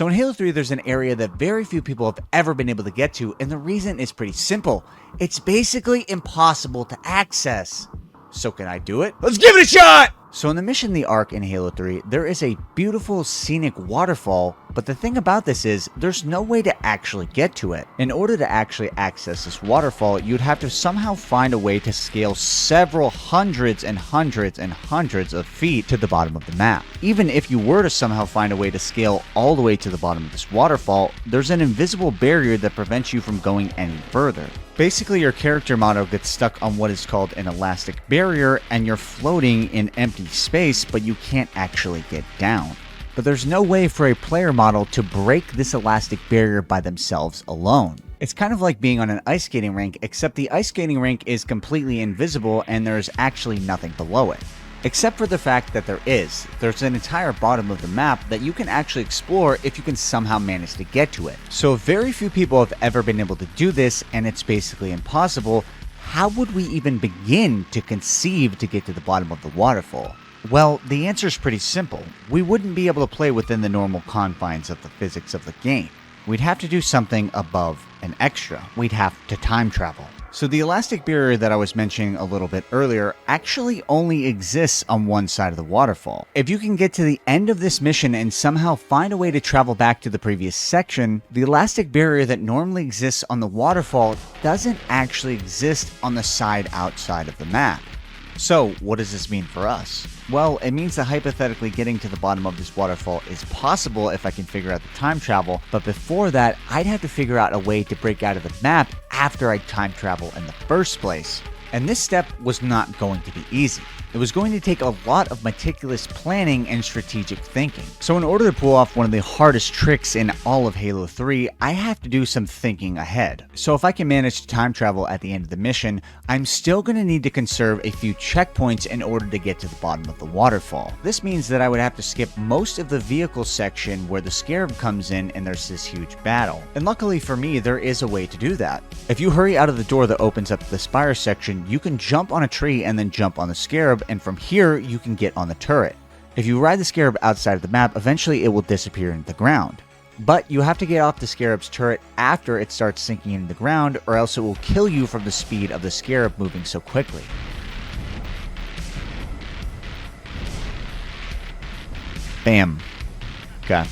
So in Halo 3, there's an area that very few people have ever been able to get to, and the reason is pretty simple. It's basically impossible to access. So can I do it? Let's give it a shot! So in the mission The Ark in Halo 3, there is a beautiful scenic waterfall, but the thing about this is, there's no way to actually get to it. In order to actually access this waterfall, you'd have to somehow find a way to scale several hundreds and hundreds and hundreds of feet to the bottom of the map. Even if you were to somehow find a way to scale all the way to the bottom of this waterfall, there's an invisible barrier that prevents you from going any further. Basically, your character model gets stuck on what is called an elastic barrier, and you're floating in empty space, but you can't actually get down. But there's no way for a player model to break this elastic barrier by themselves alone. It's kind of like being on an ice skating rink, except the ice skating rink is completely invisible and there's actually nothing below it. Except for the fact that there's an entire bottom of the map that you can actually explore if you can somehow manage to get to it. So very few people have ever been able to do this, and it's basically impossible. How would we even begin to conceive to get to the bottom of the waterfall? Well, the answer is pretty simple. We wouldn't be able to play within the normal confines of the physics of the game. We'd have to do something above and extra. We'd have to time travel. So the elastic barrier that I was mentioning a little bit earlier actually only exists on one side of the waterfall. If you can get to the end of this mission and somehow find a way to travel back to the previous section, the elastic barrier that normally exists on the waterfall doesn't actually exist on the side outside of the map. So what does this mean for us? Well, it means that hypothetically getting to the bottom of this waterfall is possible if I can figure out the time travel, but before that, I'd have to figure out a way to break out of the map after I time travel in the first place. And this step was not going to be easy. It was going to take a lot of meticulous planning and strategic thinking. So in order to pull off one of the hardest tricks in all of Halo 3, I have to do some thinking ahead. So if I can manage to time travel at the end of the mission, I'm still going to need to conserve a few checkpoints in order to get to the bottom of the waterfall. This means that I would have to skip most of the vehicle section where the Scarab comes in and there's this huge battle. And luckily for me, there is a way to do that. If you hurry out of the door that opens up the spire section, you can jump on a tree and then jump on the Scarab, and from here you can get on the turret. If you ride the Scarab outside of the map, eventually it will disappear into the ground. But you have to get off the Scarab's turret after it starts sinking into the ground, or else it will kill you from the speed of the Scarab moving so quickly. Bam. Okay.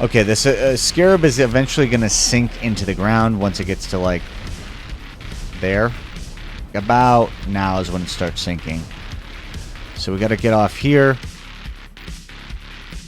Okay, this Scarab is eventually going to sink into the ground once it gets to, like, there. About now is when it starts sinking. So we got to get off here.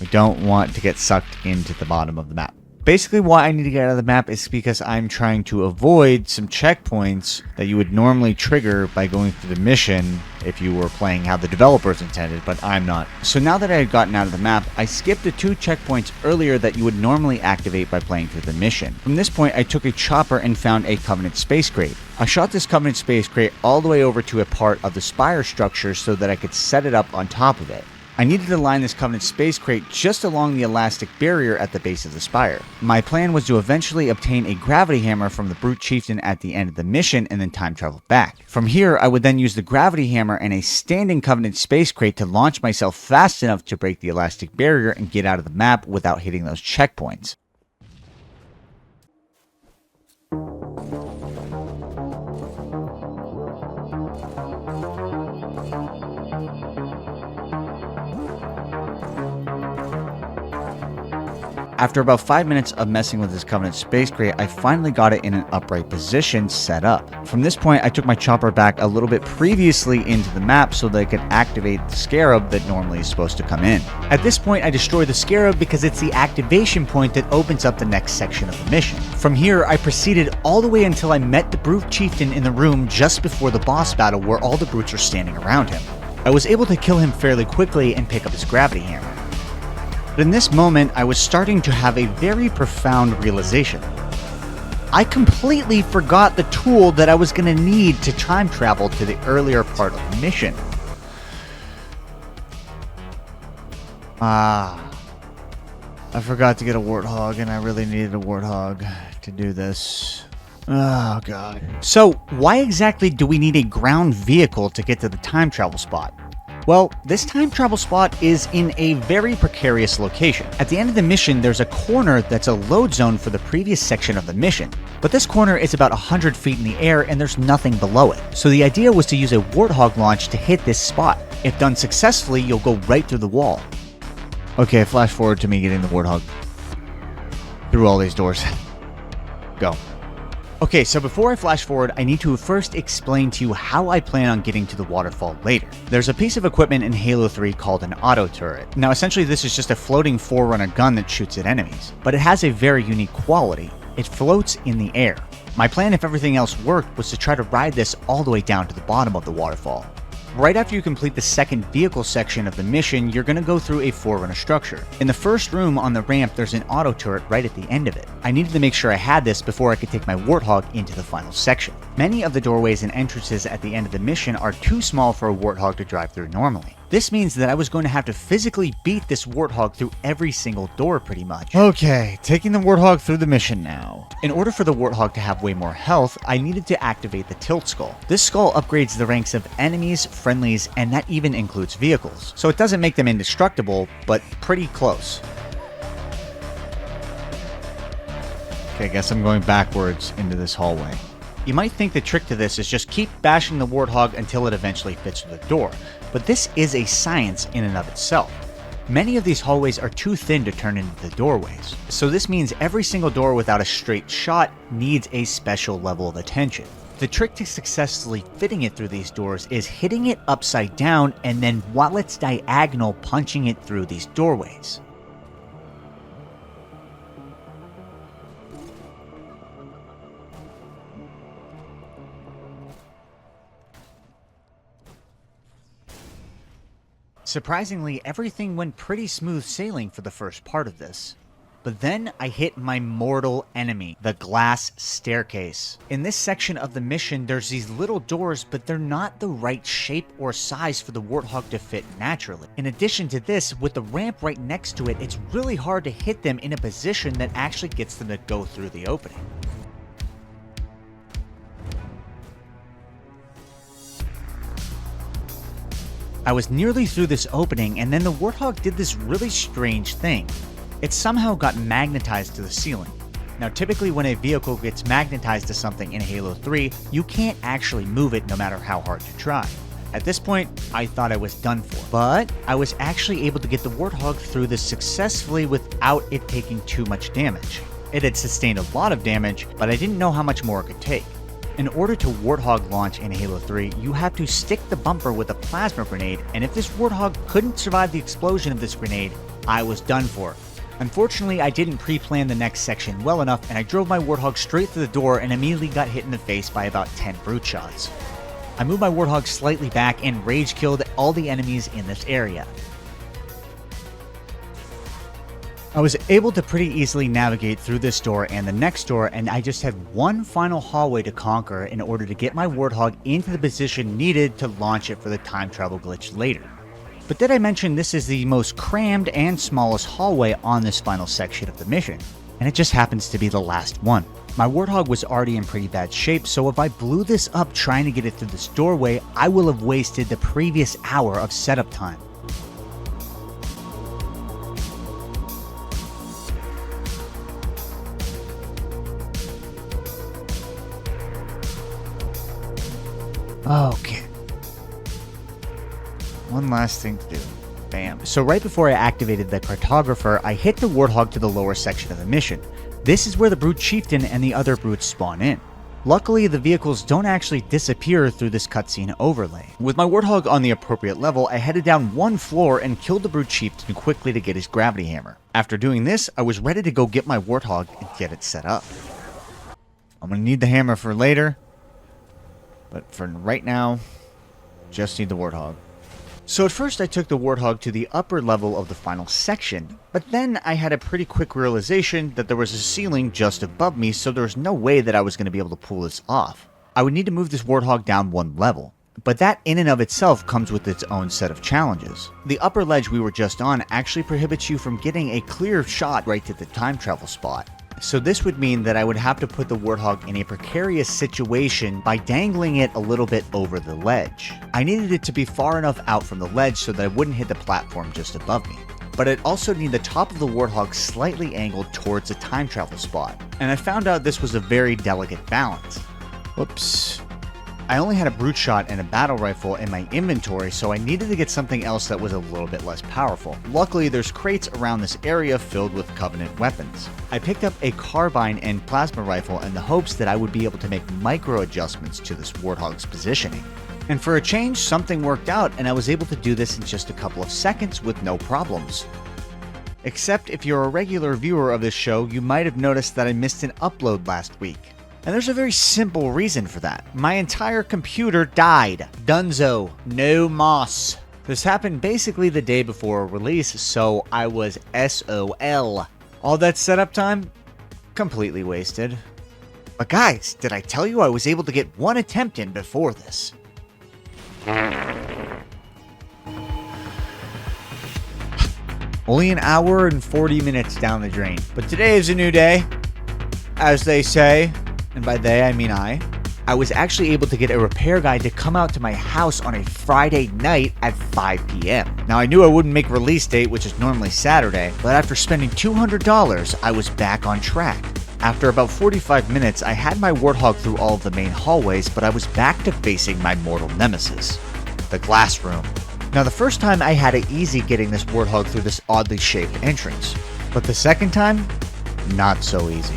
We don't want to get sucked into the bottom of the map. Basically, why I need to get out of the map is because I'm trying to avoid some checkpoints that you would normally trigger by going through the mission if you were playing how the developers intended, but I'm not. So now that I had gotten out of the map, I skipped the 2 checkpoints earlier that you would normally activate by playing through the mission. From this point, I took a chopper and found a Covenant space crate. I shot this Covenant space crate all the way over to a part of the spire structure so that I could set it up on top of it. I needed to line this Covenant space crate just along the elastic barrier at the base of the spire. My plan was to eventually obtain a gravity hammer from the Brute Chieftain at the end of the mission and then time travel back. From here, I would then use the gravity hammer and a standing Covenant space crate to launch myself fast enough to break the elastic barrier and get out of the map without hitting those checkpoints. After about 5 minutes of messing with this Covenant space crate, I finally got it in an upright position set up. From this point, I took my chopper back a little bit previously into the map so that I could activate the Scarab that normally is supposed to come in. At this point, I destroy the Scarab because it's the activation point that opens up the next section of the mission. From here, I proceeded all the way until I met the Brute Chieftain in the room just before the boss battle where all the brutes are standing around him. I was able to kill him fairly quickly and pick up his gravity hammer. But in this moment, I was starting to have a very profound realization. I completely forgot the tool that I was going to need to time travel to the earlier part of the mission. I forgot to get a warthog, and I really needed a warthog to do this. Oh, God. So, why exactly do we need a ground vehicle to get to the time travel spot? Well, this time travel spot is in a very precarious location. At the end of the mission, there's a corner that's a load zone for the previous section of the mission. But this corner is about 100 feet in the air and there's nothing below it. So the idea was to use a warthog launch to hit this spot. If done successfully, you'll go right through the wall. Okay, flash forward to me getting the warthog through all these doors. Go. Okay, so before I flash forward, I need to first explain to you how I plan on getting to the waterfall later. There's a piece of equipment in Halo 3 called an auto turret. Now essentially this is just a floating forerunner gun that shoots at enemies, but it has a very unique quality. It floats in the air. My plan, if everything else worked, was to try to ride this all the way down to the bottom of the waterfall. Right after you complete the second vehicle section of the mission, you're going to go through a forerunner structure. In the first room on the ramp, there's an auto turret right at the end of it. I needed to make sure I had this before I could take my warthog into the final section. Many of the doorways and entrances at the end of the mission are too small for a warthog to drive through normally. This means that I was going to have to physically beat this warthog through every single door pretty much. Okay, taking the warthog through the mission now. In order for the warthog to have way more health, I needed to activate the tilt skull. This skull upgrades the ranks of enemies, friendlies, and that even includes vehicles. So it doesn't make them indestructible, but pretty close. Okay, I guess I'm going backwards into this hallway. You might think the trick to this is just keep bashing the warthog until it eventually fits through the door, but this is a science in and of itself. Many of these hallways are too thin to turn into the doorways, so this means every single door without a straight shot needs a special level of attention. The trick to successfully fitting it through these doors is hitting it upside down and then while it's diagonal punching it through these doorways. Surprisingly, everything went pretty smooth sailing for the first part of this. But then I hit my mortal enemy, the glass staircase. In this section of the mission, there's these little doors, but they're not the right shape or size for the warthog to fit naturally. In addition to this, with the ramp right next to it, it's really hard to hit them in a position that actually gets them to go through the opening. I was nearly through this opening, and then the warthog did this really strange thing. It somehow got magnetized to the ceiling. Now typically when a vehicle gets magnetized to something in Halo 3, you can't actually move it no matter how hard you try. At this point, I thought I was done for, but I was actually able to get the warthog through this successfully without it taking too much damage. It had sustained a lot of damage, but I didn't know how much more it could take. In order to warthog launch in Halo 3, you have to stick the bumper with a plasma grenade, and if this warthog couldn't survive the explosion of this grenade, I was done for. Unfortunately, I didn't pre-plan the next section well enough, and I drove my warthog straight through the door and immediately got hit in the face by about 10 brute shots. I moved my warthog slightly back and rage killed all the enemies in this area. I was able to pretty easily navigate through this door and the next door, and I just had one final hallway to conquer in order to get my warthog into the position needed to launch it for the time travel glitch later. But did I mention this is the most crammed and smallest hallway on this final section of the mission? And it just happens to be the last one. My warthog was already in pretty bad shape, so if I blew this up trying to get it through this doorway, I will have wasted the previous hour of setup time. Okay. One last thing to do. Bam. So right before I activated the Cartographer, I hit the warthog to the lower section of the mission. This is where the brute chieftain and the other brutes spawn in. Luckily, the vehicles don't actually disappear through this cutscene overlay. With my warthog on the appropriate level, I headed down one floor and killed the brute chieftain quickly to get his gravity hammer. After doing this, I was ready to go get my warthog and get it set up. I'm gonna need the hammer for later, but for right now, just need the warthog. So at first I took the warthog to the upper level of the final section, but then I had a pretty quick realization that there was a ceiling just above me, so there was no way that I was going to be able to pull this off. I would need to move this warthog down one level, but that in and of itself comes with its own set of challenges. The upper ledge we were just on actually prohibits you from getting a clear shot right to the time travel spot. So this would mean that I would have to put the warthog in a precarious situation by dangling it a little bit over the ledge. I needed it to be far enough out from the ledge so that I wouldn't hit the platform just above me. But I'd also need the top of the warthog slightly angled towards a time travel spot. And I found out this was a very delicate balance. Whoops. I only had a brute shot and a battle rifle in my inventory, so I needed to get something else that was a little bit less powerful. Luckily, there's crates around this area filled with Covenant weapons. I picked up a carbine and plasma rifle in the hopes that I would be able to make micro adjustments to this warthog's positioning. And for a change, something worked out, and I was able to do this in just a couple of seconds with no problems. Except if you're a regular viewer of this show, you might have noticed that I missed an upload last week. And there's a very simple reason for that. My entire computer died. Dunzo. No moss. This happened basically the day before release, so I was SOL. All that setup time? Completely wasted. But guys, did I tell you I was able to get one attempt in before this? Only an hour and 40 minutes down the drain. But today is a new day, as they say. And by they, I mean I was actually able to get a repair guy to come out to my house on a Friday night at 5 p.m. Now, I knew I wouldn't make release date, which is normally Saturday, but after spending $200, I was back on track. After about 45 minutes, I had my warthog through all of the main hallways, but I was back to facing my mortal nemesis, the glass room. Now, the first time I had it easy getting this warthog through this oddly shaped entrance, but the second time, not so easy.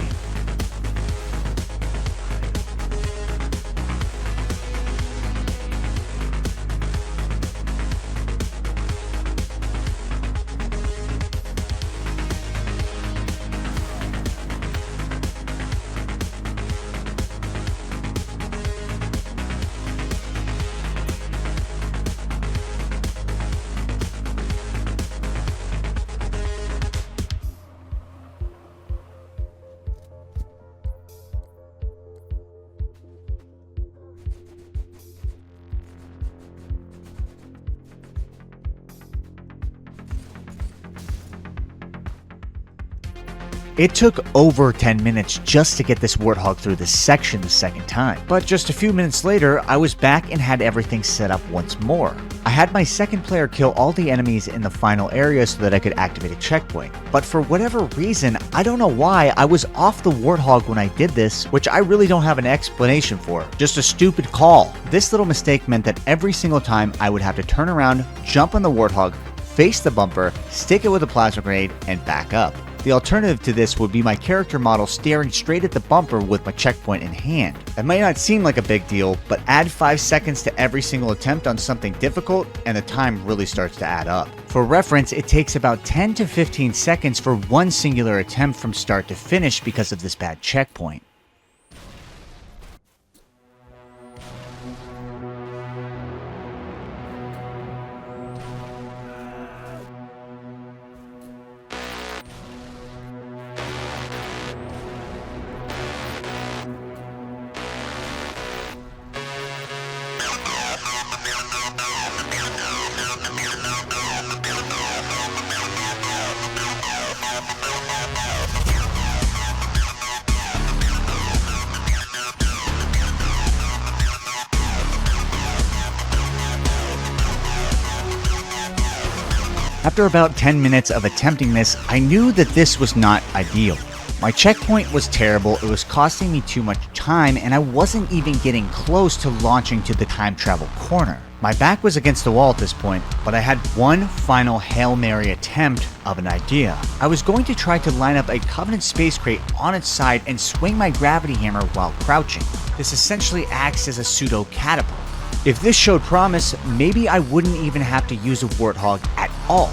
It took over 10 minutes just to get this warthog through this section the second time. But just a few minutes later, I was back and had everything set up once more. I had my second player kill all the enemies in the final area so that I could activate a checkpoint. But for whatever reason, I don't know why, I was off the warthog when I did this, which I really don't have an explanation for. Just a stupid call. This little mistake meant that every single time I would have to turn around, jump on the warthog, face the bumper, stick it with a plasma grenade, and back up. The alternative to this would be my character model staring straight at the bumper with my checkpoint in hand. It might not seem like a big deal, but add 5 seconds to every single attempt on something difficult and the time really starts to add up. For reference, it takes about 10 to 15 seconds for one singular attempt from start to finish because of this bad checkpoint. After about 10 minutes of attempting this, I knew that this was not ideal. My checkpoint was terrible, it was costing me too much time, and I wasn't even getting close to launching to the time travel corner. My back was against the wall at this point, but I had one final Hail Mary attempt of an idea. I was going to try to line up a Covenant space crate on its side and swing my gravity hammer while crouching. This essentially acts as a pseudo catapult. If this showed promise, maybe I wouldn't even have to use a warthog at all.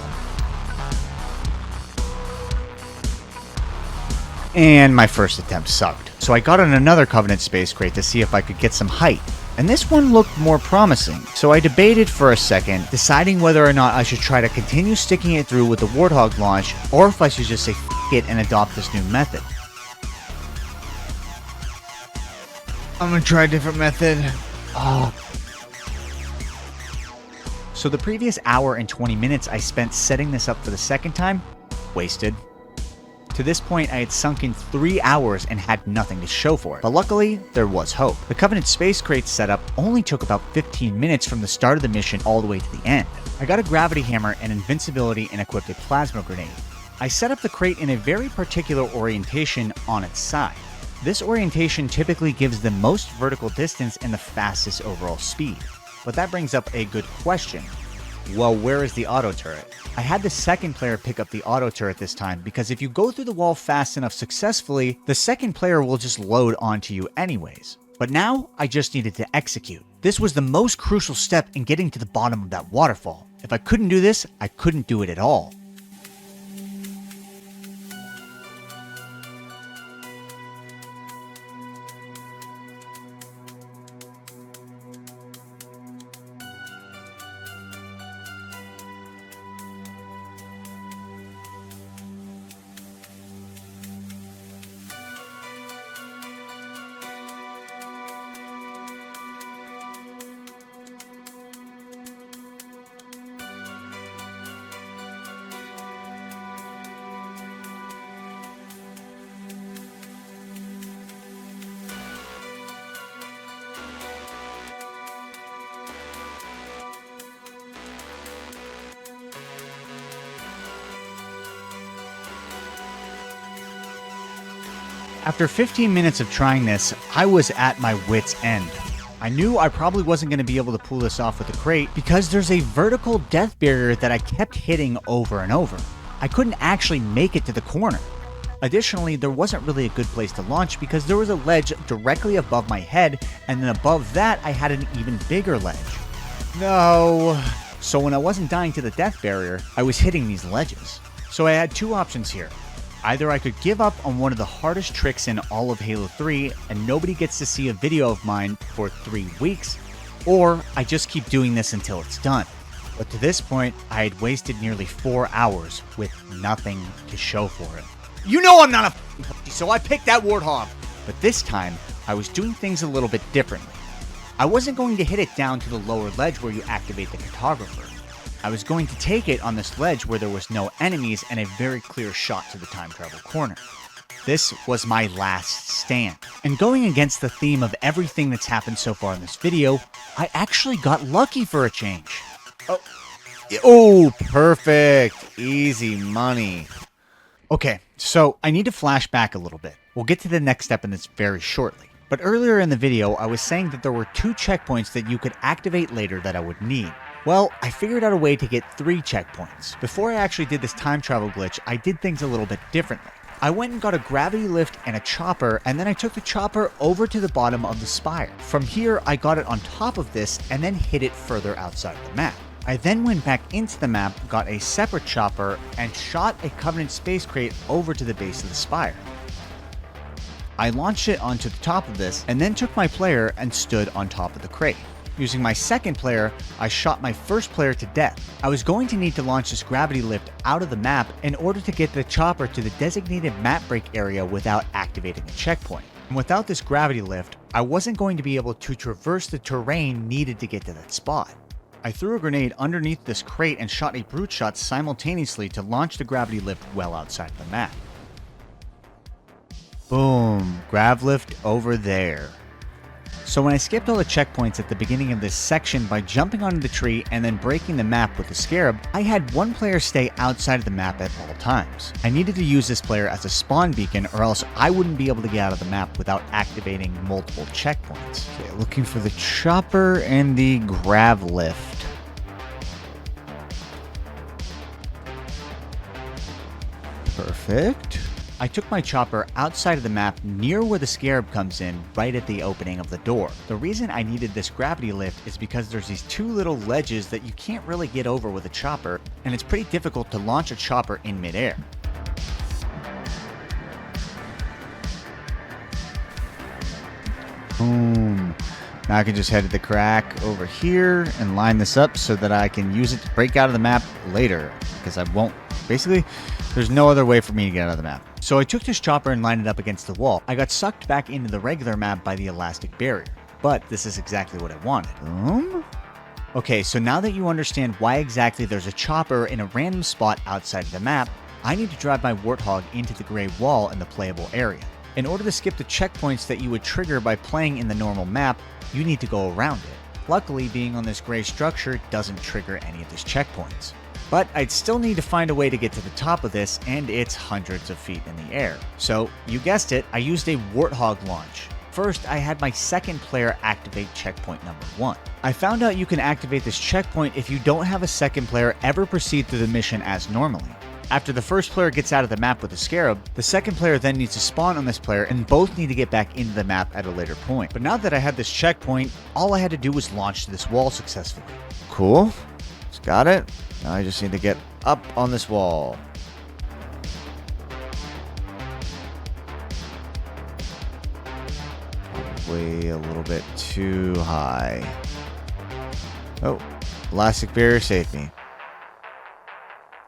And my first attempt sucked. So I got on another Covenant space crate to see if I could get some height. And this one looked more promising. So I debated for a second, deciding whether or not I should try to continue sticking it through with the warthog launch, or if I should just say f*** it and adopt this new method. I'm gonna try a different method. So the previous hour and 20 minutes I spent setting this up for the second time, wasted. To this point, I had sunk in 3 hours and had nothing to show for it. But luckily, there was hope. The Covenant Space Crate setup only took about 15 minutes from the start of the mission all the way to the end. I got a gravity hammer and invincibility and equipped a plasma grenade. I set up the crate in a very particular orientation on its side. This orientation typically gives the most vertical distance and the fastest overall speed. But that brings up a good question. Well, where is the auto turret? I had the second player pick up the auto turret this time because if you go through the wall fast enough successfully, the second player will just load onto you anyways. But now, I just needed to execute. This was the most crucial step in getting to the bottom of that waterfall. If I couldn't do this, I couldn't do it at all. After 15 minutes of trying this, I was at my wit's end. I knew I probably wasn't going to be able to pull this off with the crate because there's a vertical death barrier that I kept hitting over and over. I couldn't actually make it to the corner. Additionally, there wasn't really a good place to launch because there was a ledge directly above my head, and then above that I had an even bigger ledge. No. So when I wasn't dying to the death barrier, I was hitting these ledges. So I had two options here. Either I could give up on one of the hardest tricks in all of Halo 3 and nobody gets to see a video of mine for 3 weeks, or I just keep doing this until it's done. But to this point, I had wasted nearly 4 hours with nothing to show for it. You know I'm not a f***y, so I picked that warthog. But this time, I was doing things a little bit differently. I wasn't going to hit it down to the lower ledge where you activate the Cartographer. I was going to take it on this ledge where there was no enemies and a very clear shot to the time travel corner. This was my last stand. And going against the theme of everything that's happened so far in this video, I actually got lucky for a change. Oh, perfect. Easy money. Okay, so I need to flash back a little bit. We'll get to the next step in this very shortly. But earlier in the video, I was saying that there were 2 checkpoints that you could activate later that I would need. Well, I figured out a way to get 3 checkpoints. Before I actually did this time travel glitch, I did things a little bit differently. I went and got a gravity lift and a chopper, and then I took the chopper over to the bottom of the spire. From here, I got it on top of this and then hid it further outside of the map. I then went back into the map, got a separate chopper, and shot a Covenant Space Crate over to the base of the spire. I launched it onto the top of this, and then took my player and stood on top of the crate. Using my second player, I shot my first player to death. I was going to need to launch this gravity lift out of the map in order to get the chopper to the designated map break area without activating a checkpoint. And without this gravity lift, I wasn't going to be able to traverse the terrain needed to get to that spot. I threw a grenade underneath this crate and shot a brute shot simultaneously to launch the gravity lift well outside the map. Boom, grav lift over there. So when I skipped all the checkpoints at the beginning of this section by jumping onto the tree and then breaking the map with the Scarab, I had one player stay outside of the map at all times. I needed to use this player as a spawn beacon or else I wouldn't be able to get out of the map without activating multiple checkpoints. Okay, looking for the chopper and the grav lift. Perfect. I took my chopper outside of the map near where the Scarab comes in, right at the opening of the door. The reason I needed this gravity lift is because there's these 2 little ledges that you can't really get over with a chopper, and it's pretty difficult to launch a chopper in midair. Boom. Now I can just head to the crack over here and line this up so that I can use it to break out of the map later, because I won't. Basically, there's no other way for me to get out of the map. So I took this chopper and lined it up against the wall. I got sucked back into the regular map by the elastic barrier, but this is exactly what I wanted. Boom. Okay, so now that you understand why exactly there's a chopper in a random spot outside of the map, I need to drive my warthog into the gray wall in the playable area. In order to skip the checkpoints that you would trigger by playing in the normal map, you need to go around it. Luckily, being on this gray structure doesn't trigger any of these checkpoints. But I'd still need to find a way to get to the top of this, and it's hundreds of feet in the air. So, you guessed it, I used a warthog launch. First, I had my second player activate checkpoint number 1. I found out you can activate this checkpoint if you don't have a second player ever proceed through the mission as normally. After the first player gets out of the map with the Scarab, the second player then needs to spawn on this player and both need to get back into the map at a later point. But now that I had this checkpoint, all I had to do was launch to this wall successfully. Cool. Just got it. Now I just need to get up on this wall. Probably a little bit too high. Oh, elastic barrier saved me.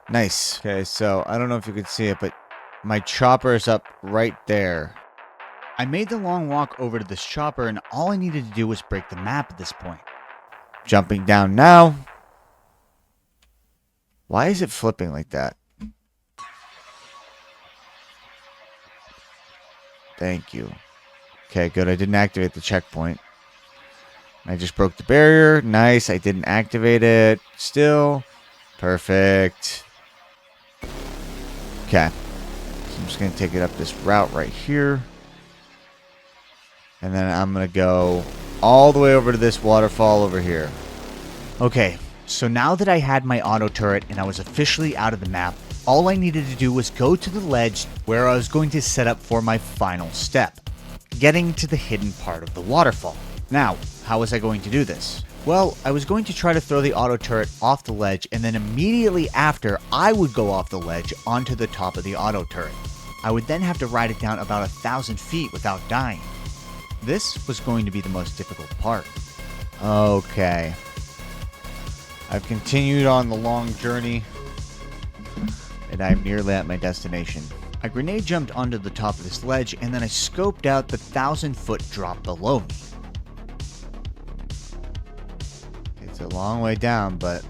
Nice. Okay, so I don't know if you can see it, but my chopper is up right there. I made the long walk over to this chopper, and all I needed to do was break the map at this point. Jumping down now. Why is it flipping like that? Thank you. Okay, good. I didn't activate the checkpoint. I just broke the barrier. Nice. I didn't activate it. Still. Perfect. Okay. So I'm just going to take it up this route right here. And then I'm going to go all the way over to this waterfall over here. Okay. So now that I had my auto turret and I was officially out of the map, all I needed to do was go to the ledge where I was going to set up for my final step, getting to the hidden part of the waterfall. Now, how was I going to do this? Well, I was going to try to throw the auto turret off the ledge, and then immediately after, I would go off the ledge onto the top of the auto turret. I would then have to ride it down about 1,000 feet without dying. This was going to be the most difficult part. Okay. I've continued on the long journey, and I'm nearly at my destination. I grenade jumped onto the top of this ledge, and then I scoped out the 1,000-foot drop below me. It's a long way down, but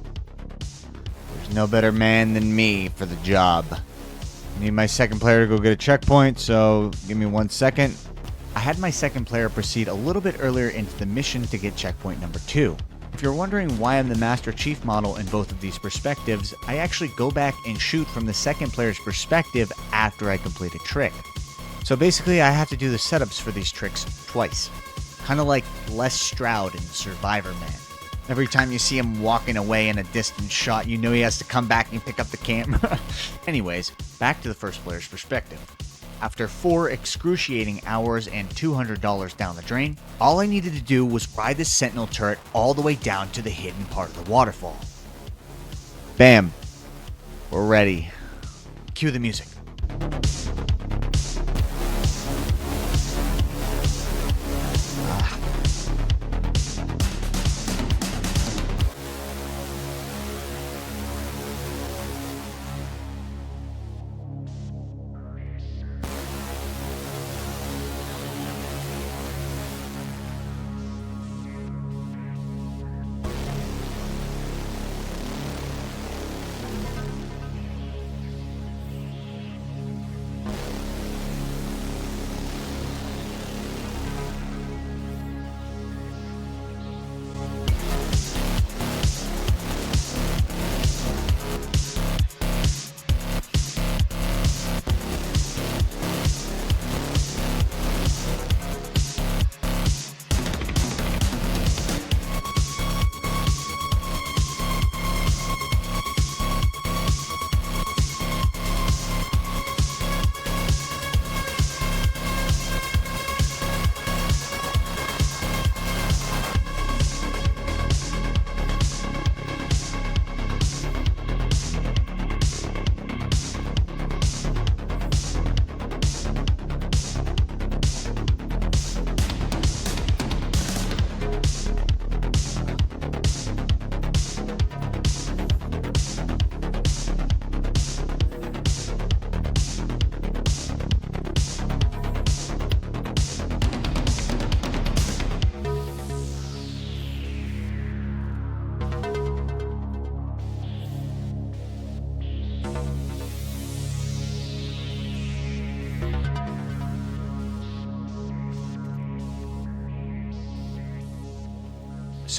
there's no better man than me for the job. I need my second player to go get a checkpoint, so give me 1 second. I had my second player proceed a little bit earlier into the mission to get checkpoint number 2. If you're wondering why I'm the Master Chief model in both of these perspectives, I actually go back and shoot from the second player's perspective after I complete a trick. So basically I have to do the setups for these tricks twice. Kind of like Les Stroud in Survivor Man. Every time you see him walking away in a distant shot, you know he has to come back and pick up the camera. Anyways, back to the first player's perspective. After 4 excruciating hours and $200 down the drain, all I needed to do was ride the sentinel turret all the way down to the hidden part of the waterfall. Bam. We're ready. Cue the music.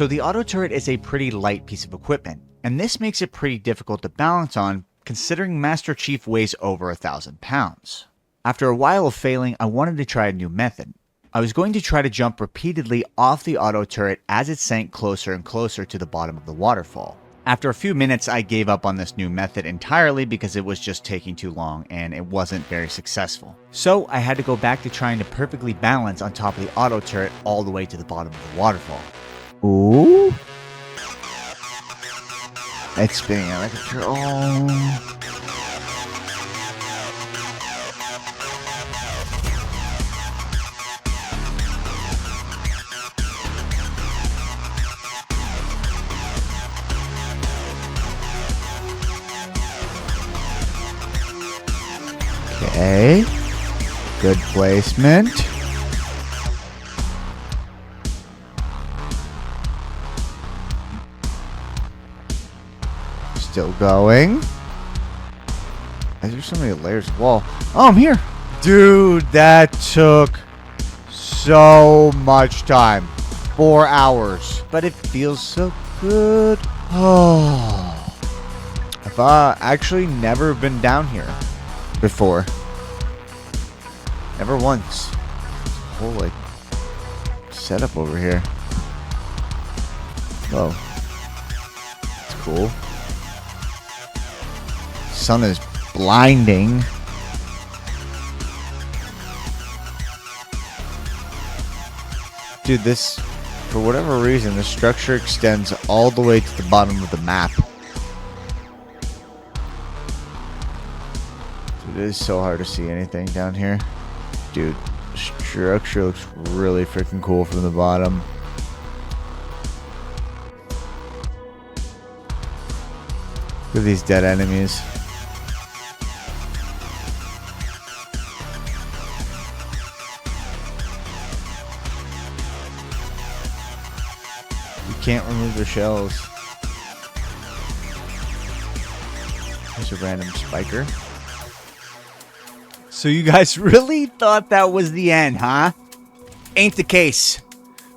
So the auto turret is a pretty light piece of equipment, and this makes it pretty difficult to balance on considering Master Chief weighs over 1,000 pounds. After a while of failing, I wanted to try a new method. I was going to try to jump repeatedly off the auto turret as it sank closer and closer to the bottom of the waterfall. After a few minutes, I gave up on this new method entirely because it was just taking too long and it wasn't very successful. So I had to go back to trying to perfectly balance on top of the auto turret all the way to the bottom of the waterfall. Ooh. It's spinning out of control. Okay. Good placement. Still going. Why is there so many layers of wall? Oh, I'm here. Dude, that took so much time. 4 hours. But it feels so good. Oh. I've actually never been down here before. Never once. Whole like setup over here. Whoa. It's cool. Sun is blinding. Dude, this, for whatever reason, the structure extends all the way to the bottom of the map. Dude, it is so hard to see anything down here. Dude, the structure looks really freaking cool from the bottom. Look at these dead enemies. You can't remove their shells. There's a random spiker. So you guys really thought that was the end, huh? Ain't the case.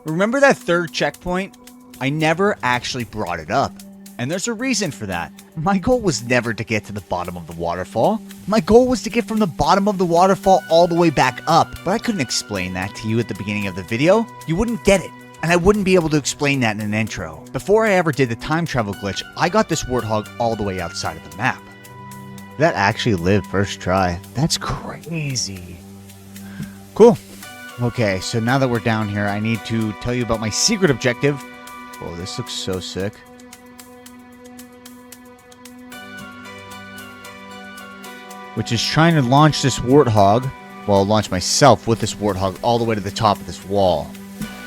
Remember that third checkpoint? I never actually brought it up. And there's a reason for that. My goal was never to get to the bottom of the waterfall. My goal was to get from the bottom of the waterfall all the way back up. But I couldn't explain that to you at the beginning of the video. You wouldn't get it. And I wouldn't be able to explain that in an intro. Before I ever did the time travel glitch, I got this warthog all the way outside of the map. That actually lived first try. That's crazy. Cool. Okay, so now that we're down here, I need to tell you about my secret objective. Whoa, this looks so sick. Which is trying to launch this warthog. Well, launch myself with this warthog all the way to the top of this wall.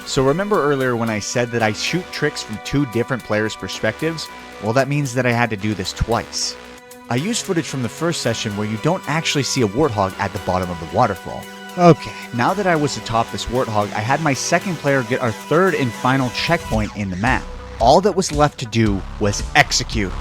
So remember earlier when I said that I shoot tricks from 2 different players' perspectives? Well, that means that I had to do this twice. I used footage from the first session where you don't actually see a warthog at the bottom of the waterfall. Okay, now that I was atop this warthog, I had my second player get our third and final checkpoint in the map. All that was left to do was execute.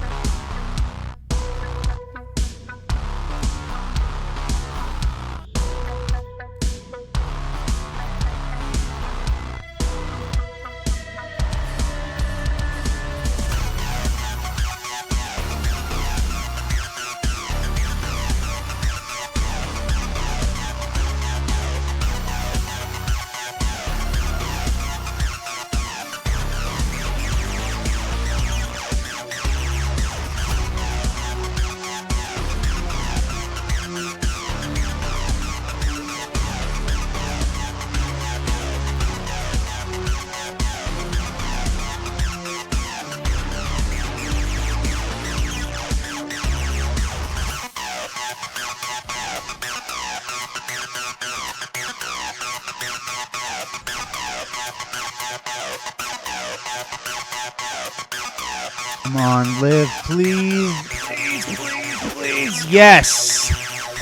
Come on, live, please. Please, please, please. Yes.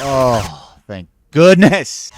Oh, thank goodness.